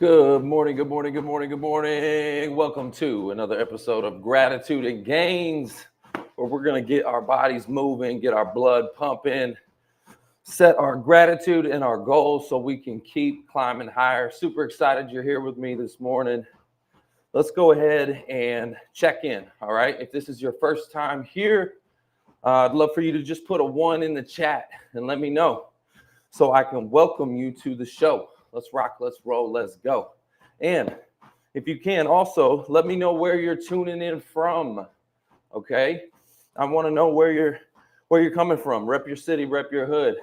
Good morning, good morning, good morning, good morning. Welcome to another episode of Gratitude and Gains, where we're going to get our bodies moving, get our blood pumping, set our gratitude and our goals so we can keep climbing higher. Super excited you're here with me this morning. Let's go ahead and check in, all right? If this is your first time here, I'd love for you to just put a 1 in the chat and let me know so I can welcome you to the show. Let's rock, let's roll, let's go. And if you can, also let me know where you're tuning in from. Okay, I want to know where you're coming from. Rep your city, rep your hood,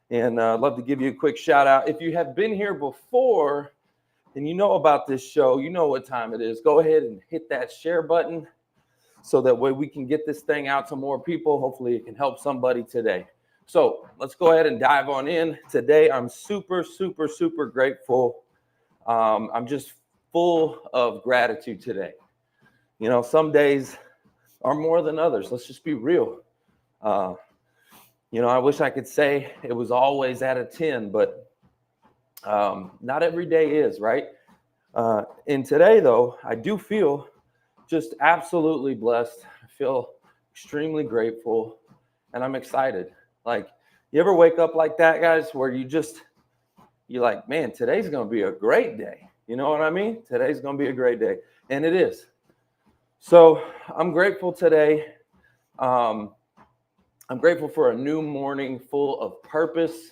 and I'd love to give you a quick shout out. If you have been here before and you know about this show, you know what time it is. Go ahead and hit that share button so that way we can get this thing out to more people. Hopefully, it can help somebody today. So let's go ahead and dive on in. Today, I'm super grateful. I'm just full of gratitude today. You know, some days are more than others. Let's just be real. I wish I could say it was always at a 10, but not every day is, right? And today, though, I do feel just absolutely blessed. I feel extremely grateful, and I'm excited. Like, you ever wake up like that, guys, where you're like, man, today's going to be a great day. You know what I mean? Today's going to be a great day. And it is. So I'm grateful today. I'm grateful for a new morning full of purpose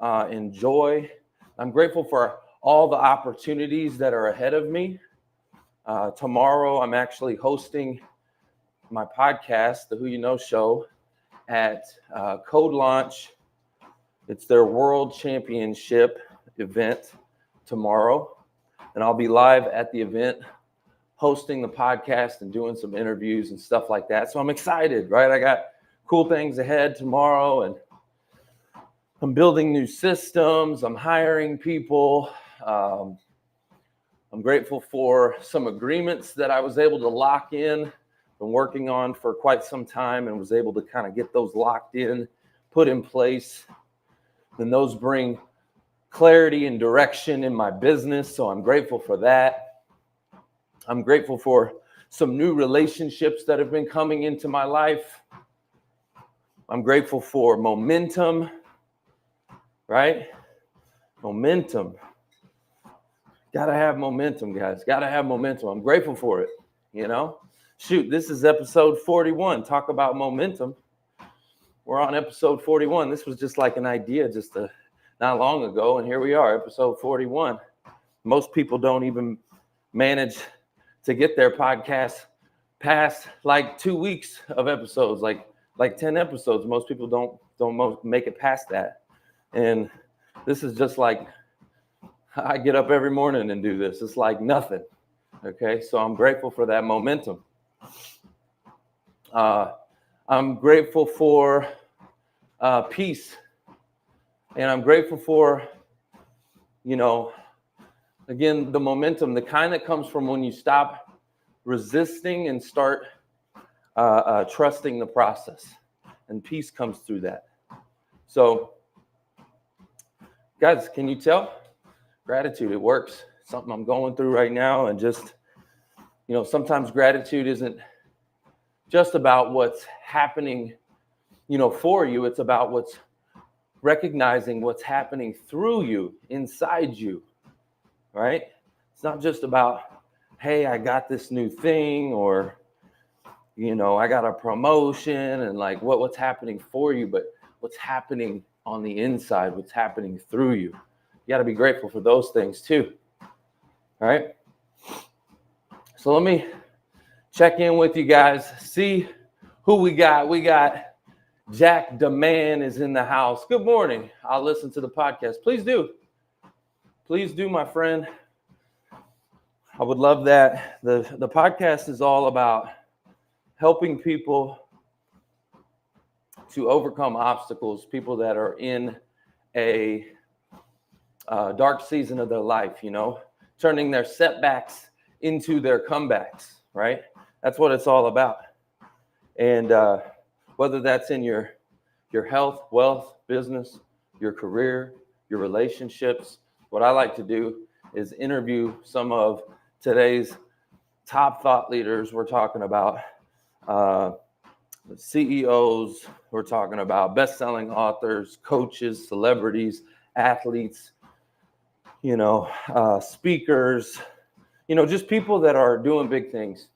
and joy. I'm grateful for all the opportunities that are ahead of me. Tomorrow, I'm actually hosting my podcast, the Who You Know Show, at Code Launch. It's their World Championship event tomorrow, and I'll be live at the event hosting the podcast and doing some interviews and stuff like that. So I'm excited, right? I got cool things ahead tomorrow, and I'm building new systems. I'm hiring people. I'm grateful for some agreements that I was able to lock in. Been working on for quite some time and was able to kind of get those locked in, put in place. And those bring clarity and direction in my business. So I'm grateful for that. I'm grateful for some new relationships that have been coming into my life. I'm grateful for momentum, right? Momentum. Gotta have momentum, guys. Gotta have momentum. I'm grateful for it, you know? Shoot, this is episode 41. Talk about momentum. We're on episode 41. This was just like an idea not long ago, and here we are, episode 41. Most people don't even manage to get their podcast past like 2 weeks of episodes, like 10 episodes. Most people don't make it past that. And this is just like, I get up every morning and do this. It's like nothing. Okay, so I'm grateful for that momentum. I'm grateful for peace, and I'm grateful for, again, the momentum, the kind that comes from when you stop resisting and start trusting the process, and peace comes through that. So, guys, can you tell? Gratitude, it works. Something I'm going through right now, and just, sometimes gratitude isn't just about what's happening, for you. It's about recognizing what's happening through you, inside you, right? It's not just about, hey, I got this new thing, or, I got a promotion, and like what's happening for you, but what's happening on the inside, what's happening through you. You got to be grateful for those things too. All right. So let me check in with you guys, see who we got. We got Jack DeMann is in the house. Good morning. I'll listen to the podcast. Please do. Please do, my friend. I would love that. The podcast is all about helping people to overcome obstacles, people that are in a dark season of their life, turning their setbacks into their comebacks, right? That's what it's all about. And whether that's in your health, wealth, business, your career, your relationships, what I like to do is interview some of today's top thought leaders. We're talking about CEOs, we're talking about best-selling authors, coaches, celebrities, athletes, speakers, just people that are doing big things.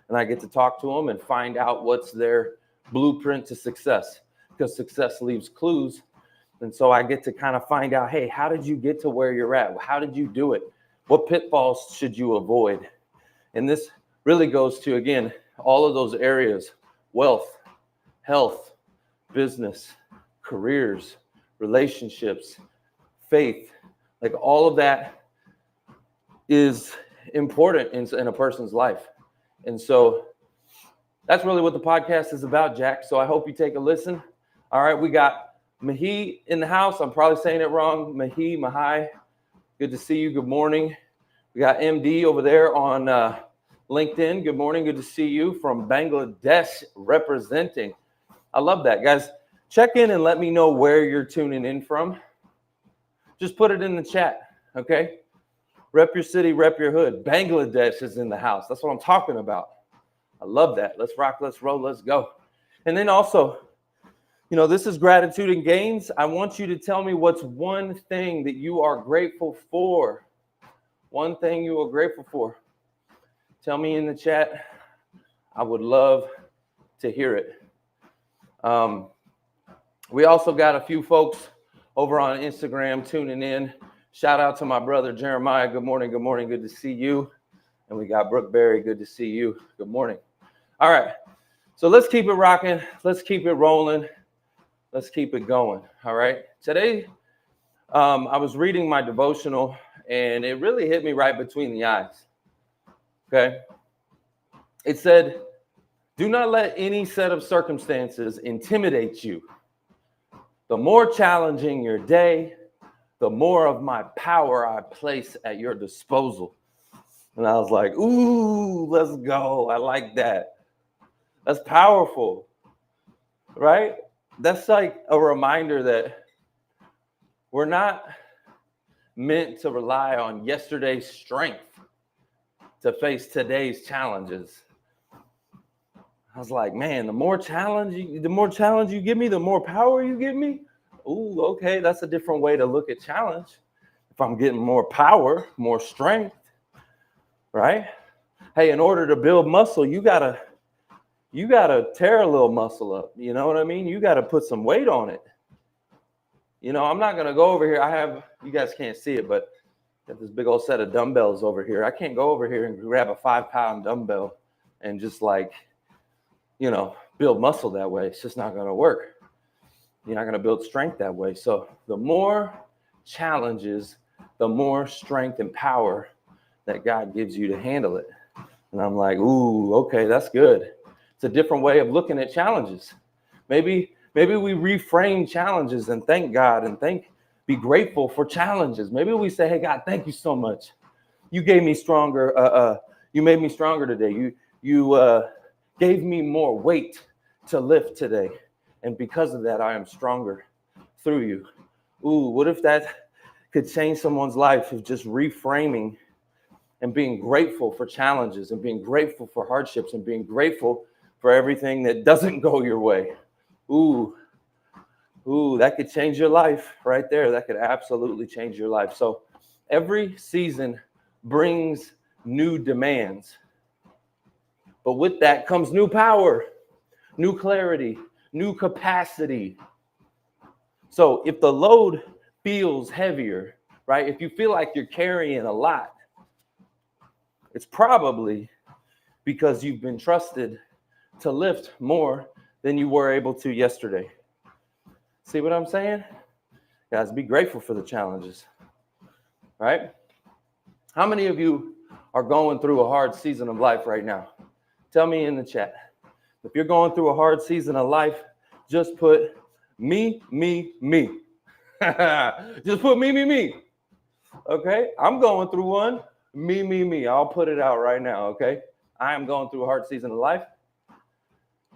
And I get to talk to them and find out what's their blueprint to success, because success leaves clues. And so I get to kind of find out, hey, how did you get to where you're at? How did you do it? What pitfalls should you avoid? And this really goes to, again, all of those areas: wealth, health, business, careers, relationships, faith. Like, all of that is important in a person's life. And so that's really what the podcast is about, Jack. So I hope you take a listen. All right, we got Mahi in the house. I'm probably saying it wrong. Mahai. Good to see you. Good morning. We got MD over there on LinkedIn. Good morning. Good to see you from Bangladesh representing. I love that, guys. Check in and let me know where you're tuning in from. Just put it in the chat, okay? Rep your city, rep your hood. Bangladesh is in the house. That's what I'm talking about. I love that. Let's rock, let's roll, let's go. And then also, this is Gratitude and Gains. I want you to tell me what's one thing that you are grateful for. One thing you are grateful for. Tell me in the chat. I would love to hear it. We also got a few folks over on Instagram tuning in. Shout out to my brother Jeremiah. Good morning. Good morning. Good to see you. And we got Brooke Berry. Good to see you. Good morning. All right. So let's keep it rocking. Let's keep it rolling. Let's keep it going. All right. Today, I was reading my devotional, and it really hit me right between the eyes. Okay. It said, "Do not let any set of circumstances intimidate you. The more challenging your day, the more of my power I place at your disposal." And I was like, ooh, let's go. I like that. That's powerful, right? That's like a reminder that we're not meant to rely on yesterday's strength to face today's challenges. I was like, man, the more challenge you give me, the more power you give me. Ooh, okay, that's a different way to look at challenge. If I'm getting more power, more strength, right? Hey, in order to build muscle, you gotta tear a little muscle up. You know what I mean? You gotta put some weight on it. I'm not gonna go over here. You guys can't see it, but I got this big old set of dumbbells over here. I can't go over here and grab a 5-pound dumbbell and just build muscle that way. It's just not gonna work. You're not going to build strength that way. So the more challenges, the more strength and power that God gives you to handle it. And I'm like, ooh, okay, that's good. It's a different way of looking at challenges. Maybe we reframe challenges and thank God and be grateful for challenges. Maybe we say, hey, God, thank you so much. You gave me stronger. You made me stronger today. You gave me more weight to lift today. And because of that, I am stronger through you. Ooh, what if that could change someone's life, of just reframing and being grateful for challenges and being grateful for hardships and being grateful for everything that doesn't go your way. Ooh, that could change your life right there. That could absolutely change your life. So every season brings new demands. But with that comes new power, new clarity, new capacity. So if the load feels heavier, right? If you feel like you're carrying a lot, it's probably because you've been trusted to lift more than you were able to yesterday. See what I'm saying? Guys, be grateful for the challenges, right? How many of you are going through a hard season of life right now? Tell me in the chat. If you're going through a hard season of life, just put me. Just put me. Okay? I'm going through one. Me. I'll put it out right now, okay? I am going through a hard season of life.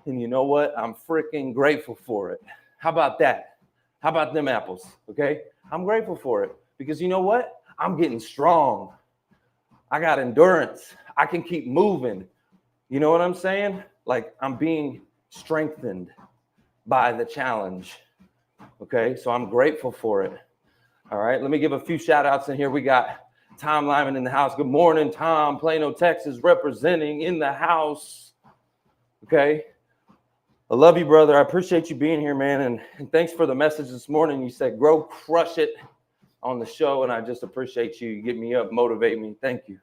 And you know what? I'm freaking grateful for it. How about that? How about them apples? Okay? I'm grateful for it because you know what? I'm getting strong. I got endurance. I can keep moving. You know what I'm saying? Like I'm being strengthened by the challenge. Okay, so I'm grateful for it. All right, let me give a few shout outs in here. We got Tom Lyman in the house. Good morning, Tom. Plano, Texas, representing in the house. Okay, I love you, brother. I appreciate you being here, man. And thanks for the message this morning. You said, grow, crush it on the show. And I just appreciate you. You get me up, motivate me. Thank you.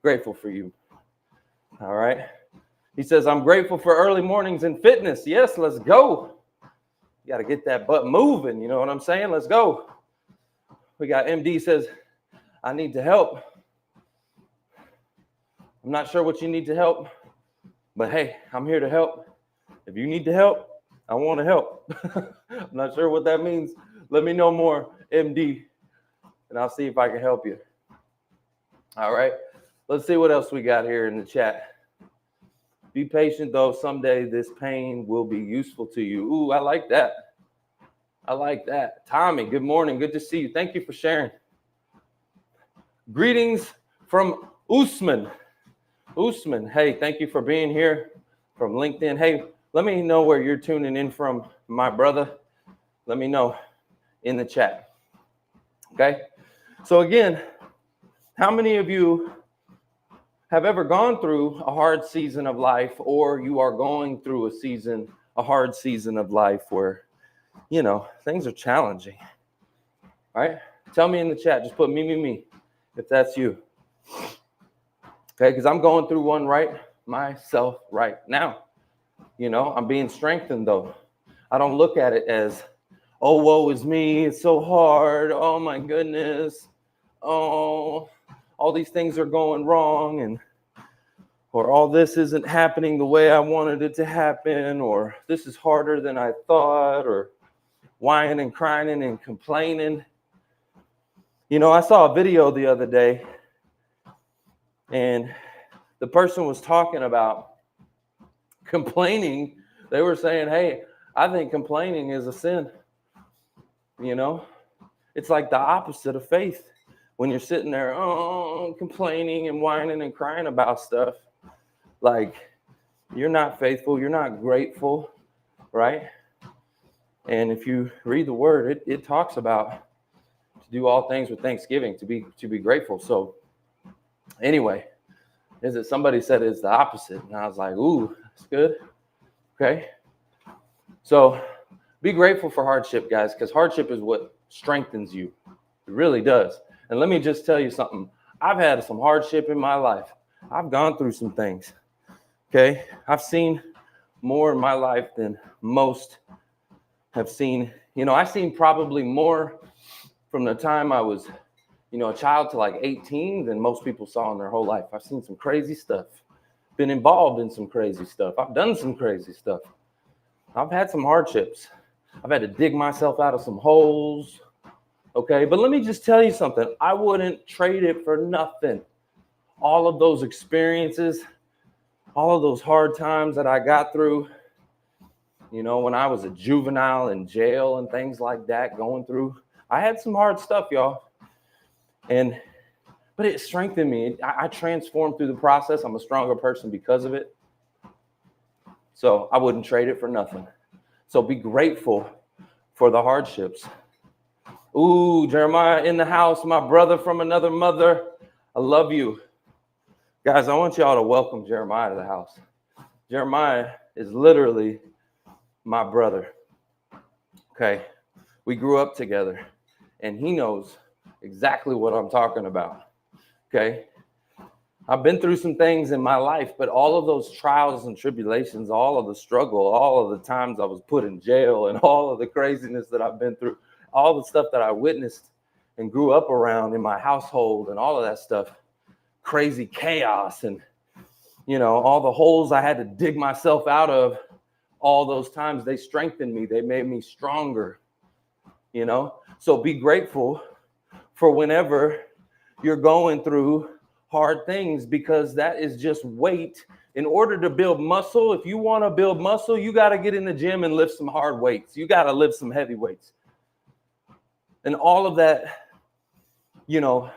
Grateful for you. All right. He says, I'm grateful for early mornings and fitness. Yes, let's go. You got to get that butt moving. You know what I'm saying? Let's go. We got MD says, I need to help. I'm not sure what you need to help, but hey, I'm here to help. If you need to help, I want to help. I'm not sure what that means. Let me know more, MD, and I'll see if I can help you. All right. Let's see what else we got here in the chat. Be patient, though. Someday this pain will be useful to you. Ooh, I like that. I like that. Tommy, good morning. Good to see you. Thank you for sharing. Greetings from Usman. Usman, hey, thank you for being here from LinkedIn. Hey, let me know where you're tuning in from, my brother. Let me know in the chat. Okay? So again, how many of you have ever gone through a hard season of life, or you are going through a hard season of life where, you know, things are challenging, right? Tell me in the chat. Just put me, if that's you. Okay, because I'm going through one myself right now. You know, I'm being strengthened, though. I don't look at it as, oh, woe is me. It's so hard. Oh, my goodness. Oh, all these things are going wrong, or all this isn't happening the way I wanted it to happen, or this is harder than I thought, or whining and crying and complaining. You know, I saw a video the other day, and the person was talking about complaining. They were saying, hey, I think complaining is a sin. You know, it's like the opposite of faith. When you're sitting there, complaining and whining and crying about stuff, like you're not faithful, you're not grateful, right? And if you read the word, it talks about to do all things with thanksgiving, to be grateful. So anyway, somebody said it's the opposite, and I was like, ooh, that's good. Okay, so be grateful for hardship, guys, because hardship is what strengthens you. It really does. And let me just tell you something. I've had some hardship in my life. I've gone through some things. Okay, I've seen more in my life than most have seen. You know, I've seen probably more from the time I was, a child to like 18 than most people saw in their whole life. I've seen some crazy stuff, been involved in some crazy stuff. I've done some crazy stuff. I've had some hardships. I've had to dig myself out of some holes. Okay, but let me just tell you something. I wouldn't trade it for nothing. All of those experiences, all of those hard times that I got through, when I was a juvenile in jail and things like that, going through, I had some hard stuff, y'all. But it strengthened me. I transformed through the process. I'm a stronger person because of it. So I wouldn't trade it for nothing. So be grateful for the hardships. Ooh, Jeremiah in the house, my brother from another mother. I love you. Guys, I want y'all to welcome Jeremiah to the house. Jeremiah is literally my brother. Okay, we grew up together, and he knows exactly what I'm talking about. Okay, I've been through some things in my life, but all of those trials and tribulations, all of the struggle, all of the times I was put in jail, and all of the craziness that I've been through, all the stuff that I witnessed and grew up around in my household and all of that stuff, crazy chaos and, all the holes I had to dig myself out of, all those times, they strengthened me. They made me stronger, So be grateful for whenever you're going through hard things, because that is just weight. In order to build muscle, if you want to build muscle, you got to get in the gym and lift some hard weights. You got to lift some heavy weights. And all of that, you know,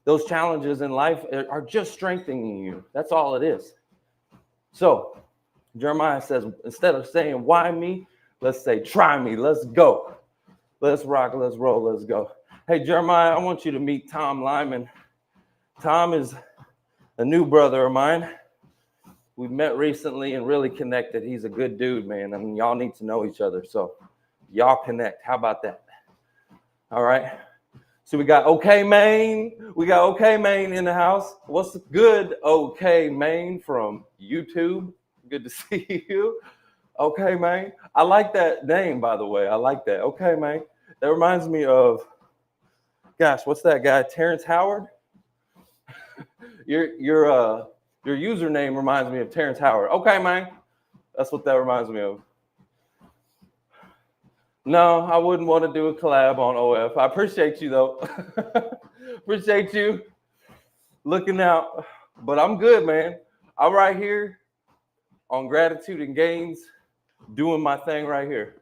those challenges in life are just strengthening you. That's all it is. So Jeremiah says, instead of saying, why me? Let's say, try me. Let's go. Let's rock. Let's roll. Let's go. Hey, Jeremiah, I want you to meet Tom Lyman. Tom is a new brother of mine. We met recently and really connected. He's a good dude, man. I mean, y'all need to know each other. So y'all connect. How about that? All right. So we got OK Maine. We got OK Maine in the house. What's good, OK Maine from YouTube? Good to see you. OK Maine. I like that name, by the way. I like that. OK Maine. That reminds me of, gosh, what's that guy? Terrence Howard? Your username reminds me of Terrence Howard. OK Maine. That's what that reminds me of. No, I wouldn't want to do a collab on OF. I appreciate you, though. Appreciate you looking out. But I'm good, man. I'm right here on Gratitude and Gains, doing my thing right here.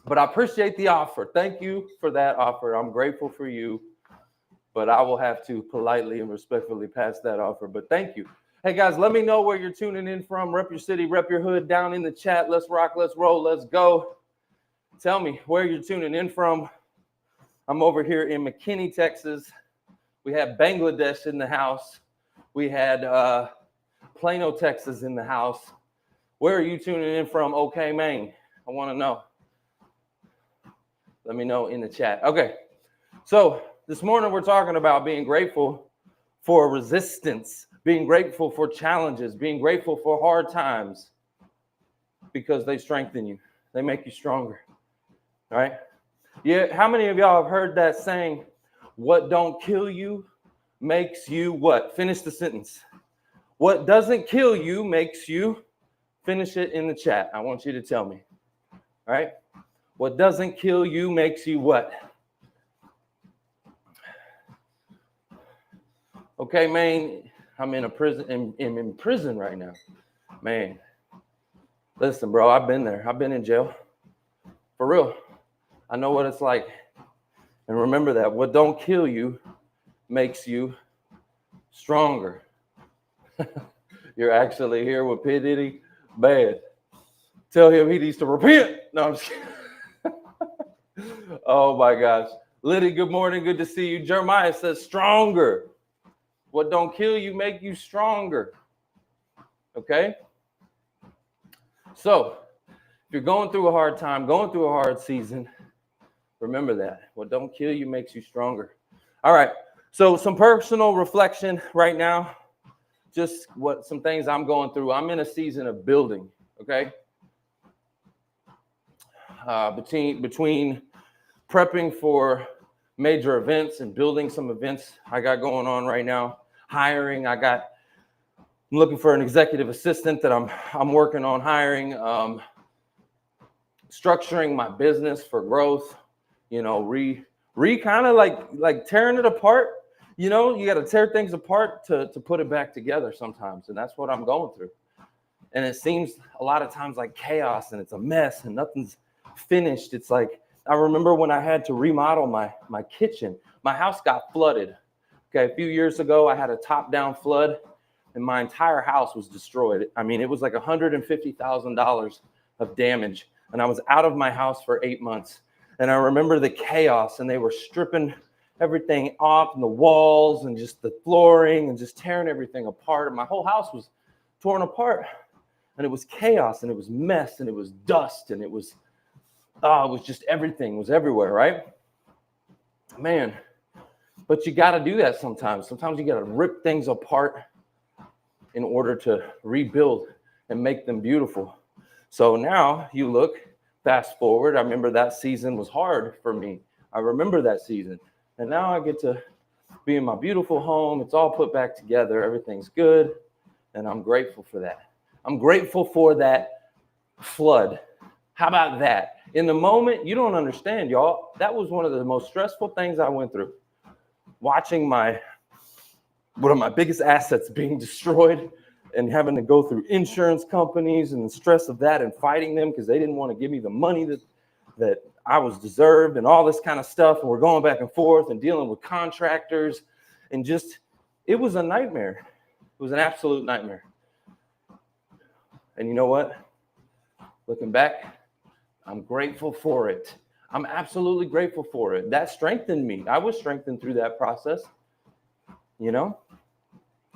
But I appreciate the offer. Thank you for that offer. I'm grateful for you. But I will have to politely and respectfully pass that offer. But thank you. Hey, guys, let me know where you're tuning in from. Rep your city, rep your hood down in the chat. Let's rock, let's roll, let's go. Tell me where you're tuning in from. I'm over here in McKinney, Texas. We have Bangladesh in the house. We had Plano, Texas in the house. Where are you tuning in from, OK Maine? I want to know. Let me know in the chat. Okay, so this morning we're talking about being grateful for resistance, being grateful for challenges, being grateful for hard times because they strengthen you. They make you stronger. All right. Yeah. How many of y'all have heard that saying, what don't kill you makes you what? Finish the sentence. What doesn't kill you makes you, finish it in the chat. I want you to tell me. All right. What doesn't kill you makes you what? Okay, man, I'm in a prison. I'm in prison right now. Man, listen, bro, I've been there. I've been in jail. For real. I know what it's like. And remember that what don't kill you makes you stronger. You're actually here with P. Diddy. Bad. Tell him he needs to repent. No, I'm just kidding. Oh, my gosh. Liddy, good morning. Good to see you. Jeremiah says stronger. What don't kill you make you stronger. Okay? So, if you're going through a hard time, going through a hard season, remember that. What don't kill you makes you stronger. All right. So some personal reflection right now. Just some things I'm going through. I'm in a season of building. Okay. Between prepping for major events and building some events I got going on right now. Hiring. I'm looking for an executive assistant that I'm working on hiring. Structuring my business for growth. You know, kind of like tearing it apart. You know, you got to tear things apart to put it back together sometimes. And that's what I'm going through. And it seems a lot of times like chaos and it's a mess and nothing's finished. It's like, I remember when I had to remodel my kitchen, my house got flooded. Okay. A few years ago, I had a top down flood and my entire house was destroyed. I mean, it was like $150,000 of damage. And I was out of my house for 8 months. And I remember the chaos, and they were stripping everything off and the walls and just the flooring and just tearing everything apart. And my whole house was torn apart. And it was chaos and it was mess and it was dust and it was just everything was everywhere, right? Man, but you got to do that sometimes. Sometimes you got to rip things apart in order to rebuild and make them beautiful. So now you look, fast forward. I remember that season was hard for me. I remember that season. And now I get to be in my beautiful home. It's all put back together. Everything's good. And I'm grateful for that. I'm grateful for that flood. How about that? In the moment, you don't understand, y'all. That was one of the most stressful things I went through. Watching one of my biggest assets being destroyed and having to go through insurance companies and the stress of that and fighting them because they didn't want to give me the money that I was deserved and all this kind of stuff. And we're going back and forth and dealing with contractors and just, it was a nightmare. It was an absolute nightmare. And you know what? Looking back, I'm grateful for it. I'm absolutely grateful for it. That strengthened me. I was strengthened through that process, you know?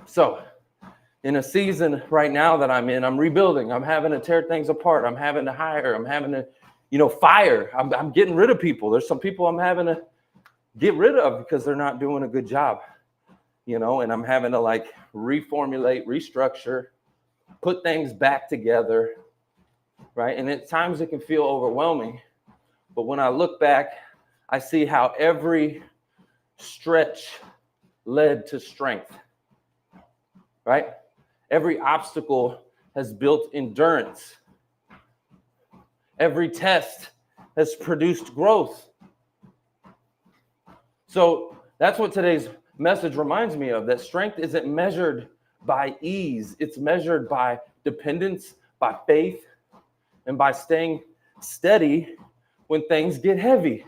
So in a season right now that I'm in, I'm rebuilding. I'm having to tear things apart. I'm having to hire. I'm having to, fire. I'm getting rid of people. There's some people I'm having to get rid of because they're not doing a good job, and I'm having to like reformulate, restructure, put things back together, right? And at times it can feel overwhelming. But when I look back, I see how every stretch led to strength, right? Every obstacle has built endurance. Every test has produced growth. So that's what today's message reminds me of, that strength isn't measured by ease. It's measured by dependence, by faith, and by staying steady when things get heavy,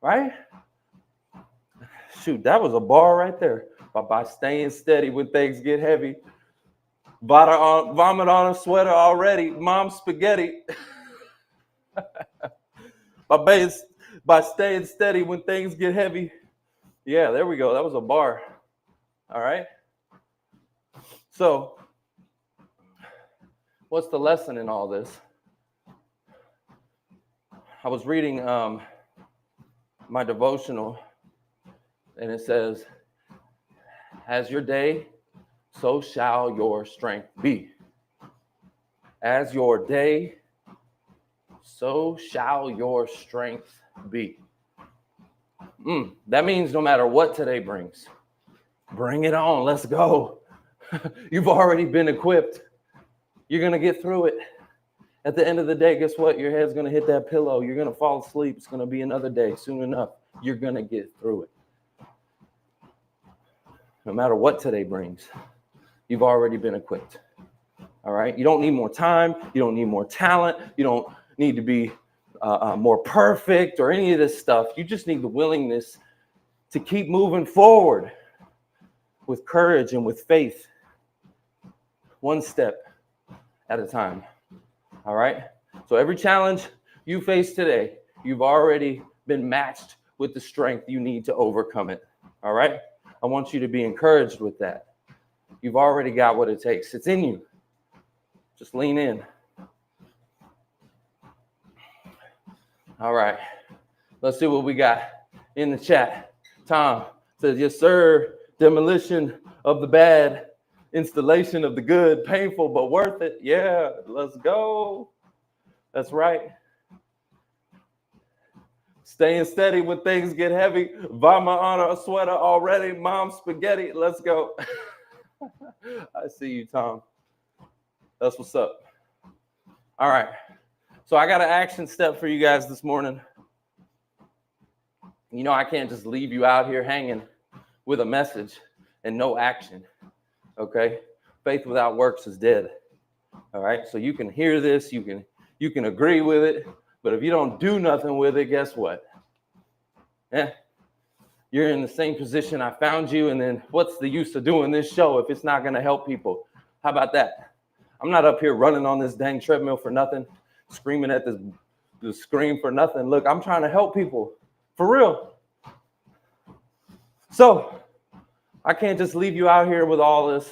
right? Shoot, that was a bar right there. But by staying steady when things get heavy. Vomit on a sweater already. Mom's spaghetti. By staying steady when things get heavy. Yeah, there we go. That was a bar. All right. So, what's the lesson in all this? I was reading my devotional, and it says, as your day, so shall your strength be. As your day, so shall your strength be. That means no matter what today brings, bring it on. Let's go. You've already been equipped. You're going to get through it. At the end of the day, guess what? Your head's going to hit that pillow. You're going to fall asleep. It's going to be another day. Soon enough, you're going to get through it. No matter what today brings, you've already been equipped. All right? You don't need more time. You don't need more talent. You don't need to be more perfect or any of this stuff. You just need the willingness to keep moving forward with courage and with faith, one step at a time. All right? So every challenge you face today, you've already been matched with the strength you need to overcome it. All right? I want you to be encouraged with that. You've already got what it takes. It's in you. Just lean in. All right. Let's see what we got in the chat. Tom says, yes, sir. Demolition of the bad, installation of the good, painful but worth it. Yeah, let's go. That's right. Staying steady when things get heavy. Vomit on a sweater already. Mom's spaghetti. Let's go. I see you, Tom. That's what's up. All right. So I got an action step for you guys this morning. I can't just leave you out here hanging with a message and no action. Okay? Faith without works is dead. All right? So you can hear this, you can agree with it, but if you don't do nothing with it, guess what? You're in the same position I found you, and then what's the use of doing this show if it's not going to help people? How about that? I'm not up here running on this dang treadmill for nothing, screaming at the screen for nothing. Look, I'm trying to help people for real. So I can't just leave you out here with all this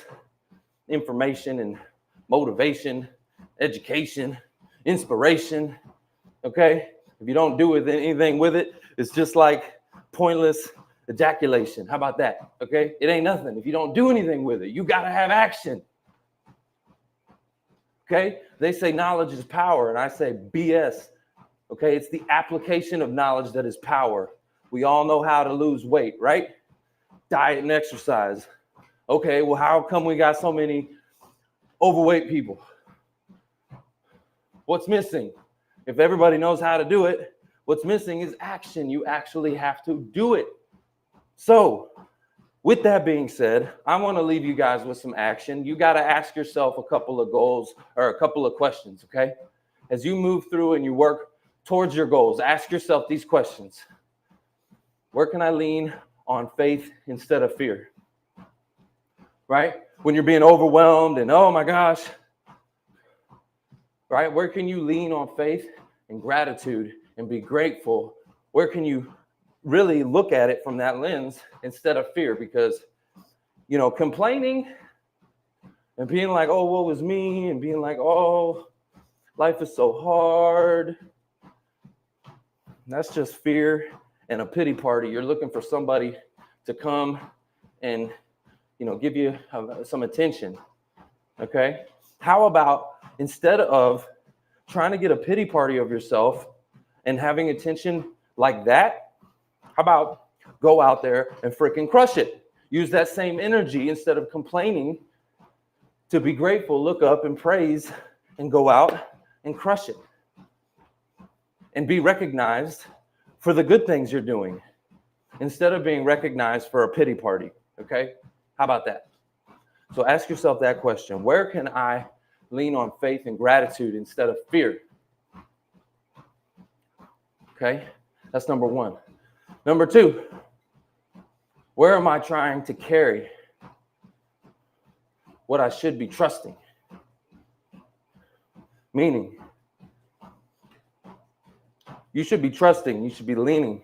information and motivation, education, inspiration. Okay? If you don't do anything with it, it's just like pointless ejaculation. How about that? Okay? It ain't nothing. If you don't do anything with it, you got to have action. Okay? They say knowledge is power, and I say BS. Okay? It's the application of knowledge that is power. We all know how to lose weight, right? Diet and exercise. Okay, well, how come we got so many overweight people? What's missing? If everybody knows how to do it, what's missing is action. You actually have to do it. So, with that being said, I want to leave you guys with some action. You got to ask yourself a couple of goals or a couple of questions, okay? As you move through and you work towards your goals, ask yourself these questions. Where can I lean on faith instead of fear? Right? When you're being overwhelmed and, oh my gosh, right? Where can you lean on faith and gratitude and be grateful? Where can you really look at it from that lens instead of fear? Because, complaining and being like, oh, woe is me, and being like, oh, life is so hard. That's just fear and a pity party. You're looking for somebody to come and, give you some attention. Okay? How about instead of trying to get a pity party of yourself and having attention like that, how about go out there and freaking crush it? Use that same energy instead of complaining to be grateful, look up and praise and go out and crush it. And be recognized for the good things you're doing instead of being recognized for a pity party. Okay? How about that? So ask yourself that question. Where can I lean on faith and gratitude instead of fear? Okay? That's number one. Number two, where am I trying to carry what I should be trusting? Meaning, you should be trusting. You should be leaning.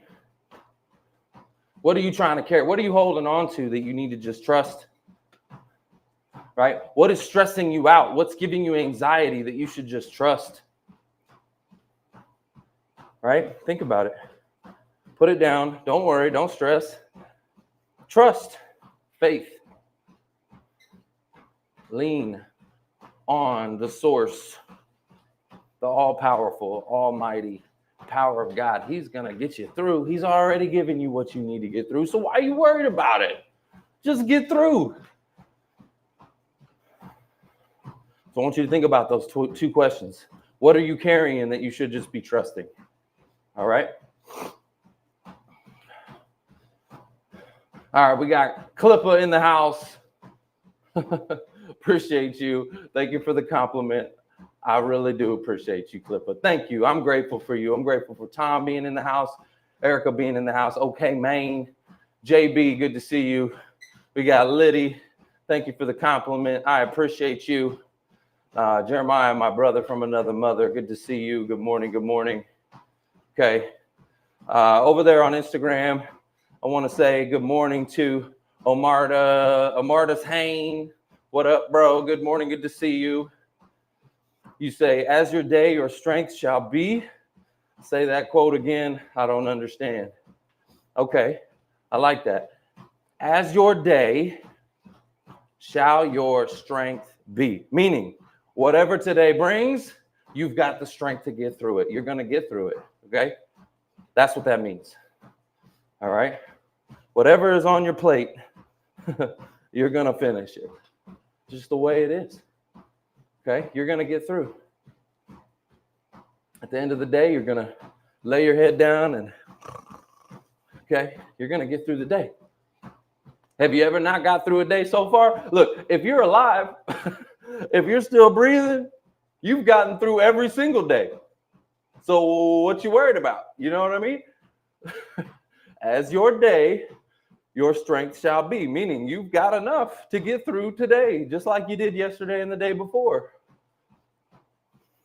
What are you trying to carry? What are you holding on to that you need to just trust? Right? What is stressing you out? What's giving you anxiety that you should just trust? Right? Think about it. Put it down. Don't worry. Don't stress. Trust. Faith. Lean on the source, the all-powerful, almighty power of God. He's going to get you through. He's already given you what you need to get through. So why are you worried about it? Just get through. So I want you to think about those two questions. What are you carrying that you should just be trusting? All right. All right. We got Clippa in the house. Appreciate you. Thank you for the compliment. I really do appreciate you, Clippa. Thank you. I'm grateful for you. I'm grateful for Tom being in the house, Erica being in the house. Okay, Maine. JB, good to see you. We got Liddy. Thank you for the compliment. I appreciate you. Jeremiah, my brother from another mother. Good to see you. Good morning. Good morning. Okay. Over there on Instagram, I want to say good morning to Omardas Hain. What up, bro? Good morning. Good to see you. You say, as your day, your strength shall be. Say that quote again. I don't understand. Okay. I like that. As your day shall your strength be. Meaning, whatever today brings, you've got the strength to get through it. You're going to get through it. Okay? That's what that means. All right? Whatever is on your plate, you're going to finish it. Just the way it is. Okay? You're going to get through. At the end of the day, you're going to lay your head down and, okay, you're going to get through the day. Have you ever not got through a day so far? Look, if you're alive, if you're still breathing, you've gotten through every single day. So what you worried about? You know what I mean? As your day, your strength shall be, meaning you've got enough to get through today, just like you did yesterday and the day before.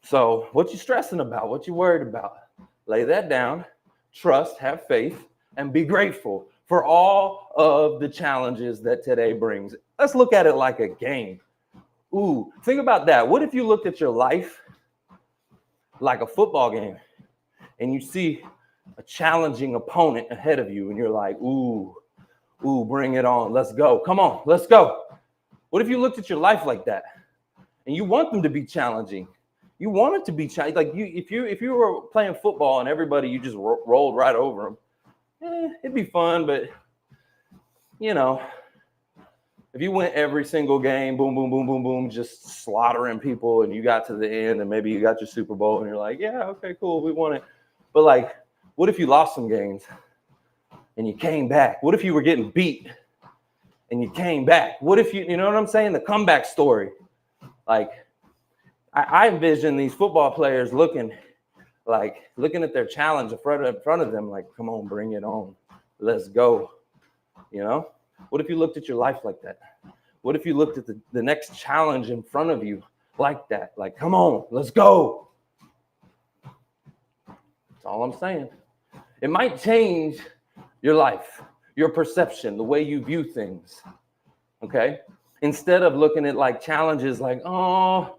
So what you stressing about? What you worried about? Lay that down, trust, have faith, and be grateful for all of the challenges that today brings. Let's look at it like a game. Ooh, think about that. What if you looked at your life like a football game and you see a challenging opponent ahead of you and you're like, ooh, bring it on. Let's go. Come on, let's go. What if you looked at your life like that and you want them to be challenging? You want it to be challenging. Like if you were playing football and everybody, you just rolled right over them, it'd be fun. But, you know, if you went every single game, boom, boom, boom, boom, boom, just slaughtering people, and you got to the end and maybe you got your Super Bowl and you're like, yeah, okay, cool, we won it. But like, what if you lost some games and you came back? What if you were getting beat and you came back? What if you know what I'm saying? The comeback story. Like, I envision these football players looking like looking at their challenge in front of them, like, come on, bring it on. Let's go. You know, what if you looked at your life like that? What if you looked at the next challenge in front of you like that? Like, come on, let's go. That's all I'm saying. It might change your life, your perception, the way you view things. Okay? Instead of looking at like challenges like, oh,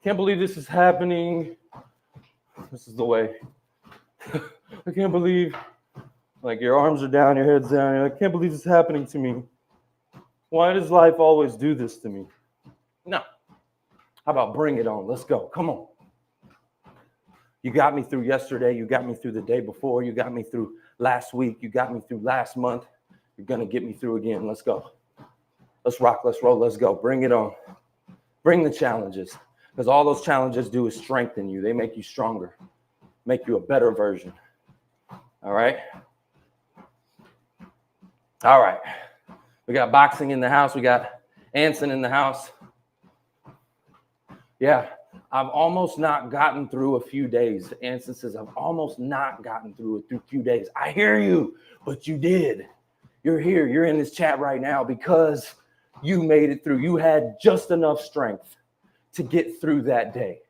can't believe this is happening. This is the way. I can't believe, like, your arms are down, your head's down. You're like, I can't believe this is happening to me. Why does life always do this to me? No. How about bring it on? Let's go. Come on. You got me through yesterday. You got me through the day before. You got me through last week. You got me through last month. You're going to get me through again. Let's go. Let's rock. Let's roll. Let's go. Bring it on. Bring the challenges. Because all those challenges do is strengthen you. They make you stronger. Make you a better version. All right? All right. We got boxing in the house. We got Anson in the house. Yeah. I've almost not gotten through a few days. Anson says, I've almost not gotten through a few days. I hear you, but you did. You're here. You're in this chat right now because you made it through. You had just enough strength to get through that day.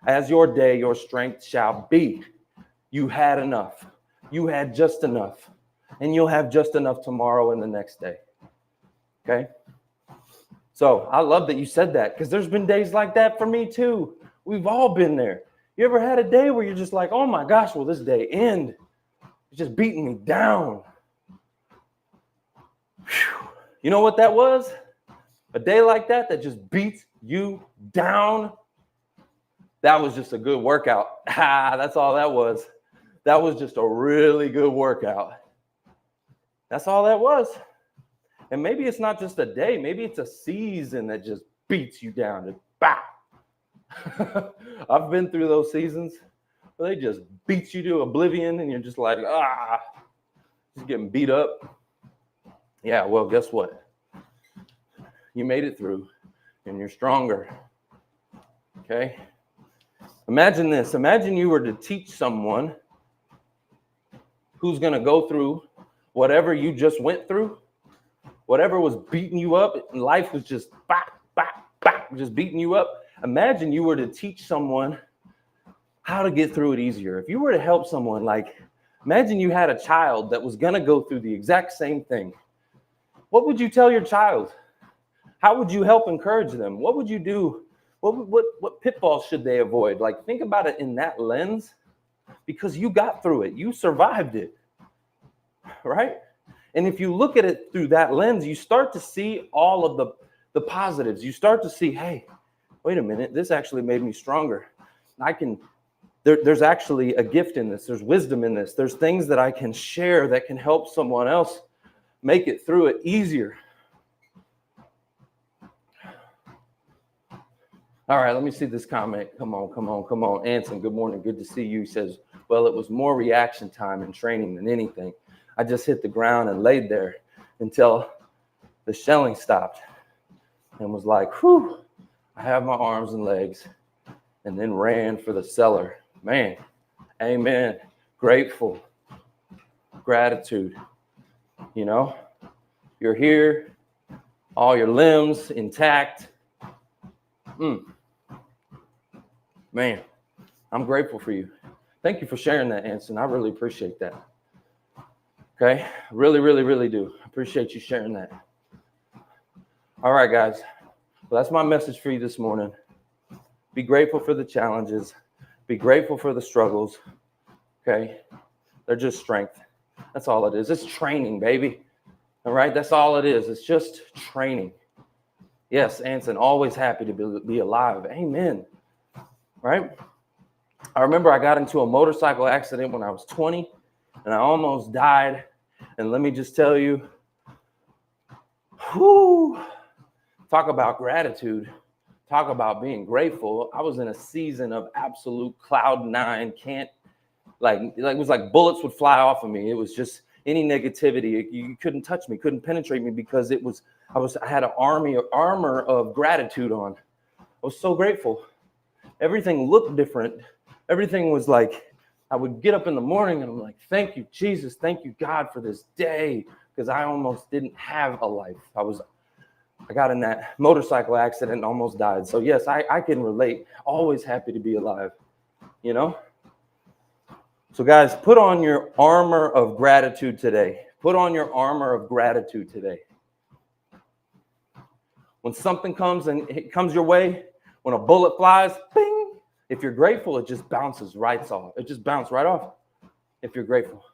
As your day, your strength shall be. You had enough. You had just enough. And you'll have just enough tomorrow and the next day. Okay? So I love that you said that because there's been days like that for me too. We've all been there. You ever had a day where you're just like, oh my gosh, will this day end? It's just beating me down. Whew. You know what that was? A day like that just beats you down. That was just a good workout. That's all that was. That was just a really good workout. That's all that was. And maybe it's not just a day. Maybe it's a season that just beats you down. Just bah. I've been through those seasons where they just beat you to oblivion and you're just like, just getting beat up. Yeah, well, guess what? You made it through and you're stronger. Okay? Imagine this. Imagine you were to teach someone who's going to go through whatever you just went through. Whatever was beating you up, and life was just just beating you up. Imagine you were to teach someone how to get through it easier. If you were to help someone, like, imagine you had a child that was going to go through the exact same thing. What would you tell your child? How would you help encourage them? What would you do? What pitfalls should they avoid? Like, think about it in that lens, because you got through it. You survived it, right? And if you look at it through that lens, you start to see all of the positives. You start to see, hey, wait a minute, this actually made me stronger. There's actually a gift in this. There's wisdom in this. There's things that I can share that can help someone else make it through it easier. All right, let me see this comment. Come on. Anson, good morning. Good to see you. He says, well, it was more reaction time and training than anything. I just hit the ground and laid there until the shelling stopped and was like, whew, I have my arms and legs, and then ran for the cellar. Man, amen. Grateful. Gratitude. You know, you're here, all your limbs intact. Man, I'm grateful for you. Thank you for sharing that, Anson. I really appreciate that. Okay, really, really, really do. Appreciate you sharing that. All right, guys. Well, that's my message for you this morning. Be grateful for the challenges. Be grateful for the struggles. Okay, they're just strength. That's all it is. It's training, baby. All right, that's all it is. It's just training. Yes, Anson, always happy to be alive. Amen. Right? I remember I got into a motorcycle accident when I was 20. And I almost died. And let me just tell you, talk about gratitude. Talk about being grateful. I was in a season of absolute cloud nine. It was like bullets would fly off of me. It was just any negativity. You couldn't touch me, couldn't penetrate me because I had an armor of gratitude on. I was so grateful. Everything looked different. Everything was like, I would get up in the morning and I'm like, thank you, Jesus. Thank you, God, for this day. Because I almost didn't have a life. I got in that motorcycle accident and almost died. So yes, I can relate. Always happy to be alive, you know? So guys, put on your armor of gratitude today. Put on your armor of gratitude today. When something comes and it comes your way, when a bullet flies, bing, if you're grateful, it just bounces right off. It just bounces right off if you're grateful.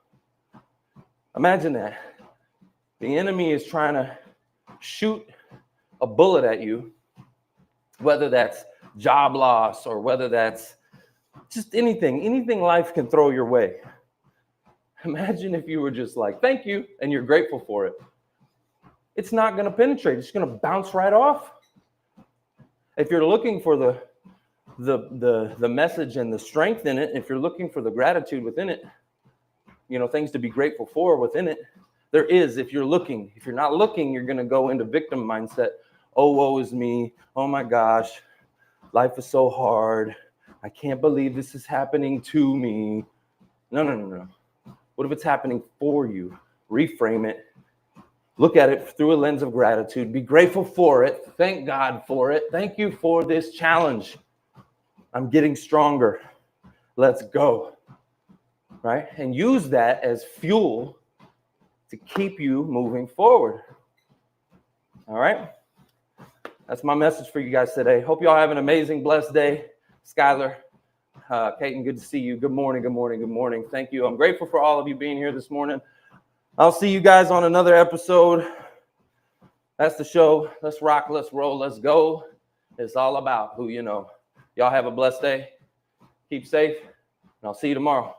Imagine that. The enemy is trying to shoot a bullet at you, whether that's job loss or whether that's just anything life can throw your way. Imagine if you were just like, thank you, and you're grateful for it. It's not going to penetrate. It's going to bounce right off. If you're looking for the message and the strength in it, if you're looking for the gratitude within it, things to be grateful for within it, there is. If you're looking. If you're not looking, you're going to go into victim mindset. Oh, woe is me. Oh my gosh, life is so hard. I can't believe this is happening to me. No. What if it's happening for you? Reframe it. Look at it through a lens of gratitude. Be grateful for it. Thank God for it. Thank you for this challenge. I'm getting stronger. Let's go. Right? And use that as fuel to keep you moving forward. All right? That's my message for you guys today. Hope you all have an amazing, blessed day. Skylar, Peyton, good to see you. Good morning. Thank you. I'm grateful for all of you being here this morning. I'll see you guys on another episode. That's the show. Let's rock, let's roll, let's go. It's all about who you know. Y'all have a blessed day. Keep safe, and I'll see you tomorrow.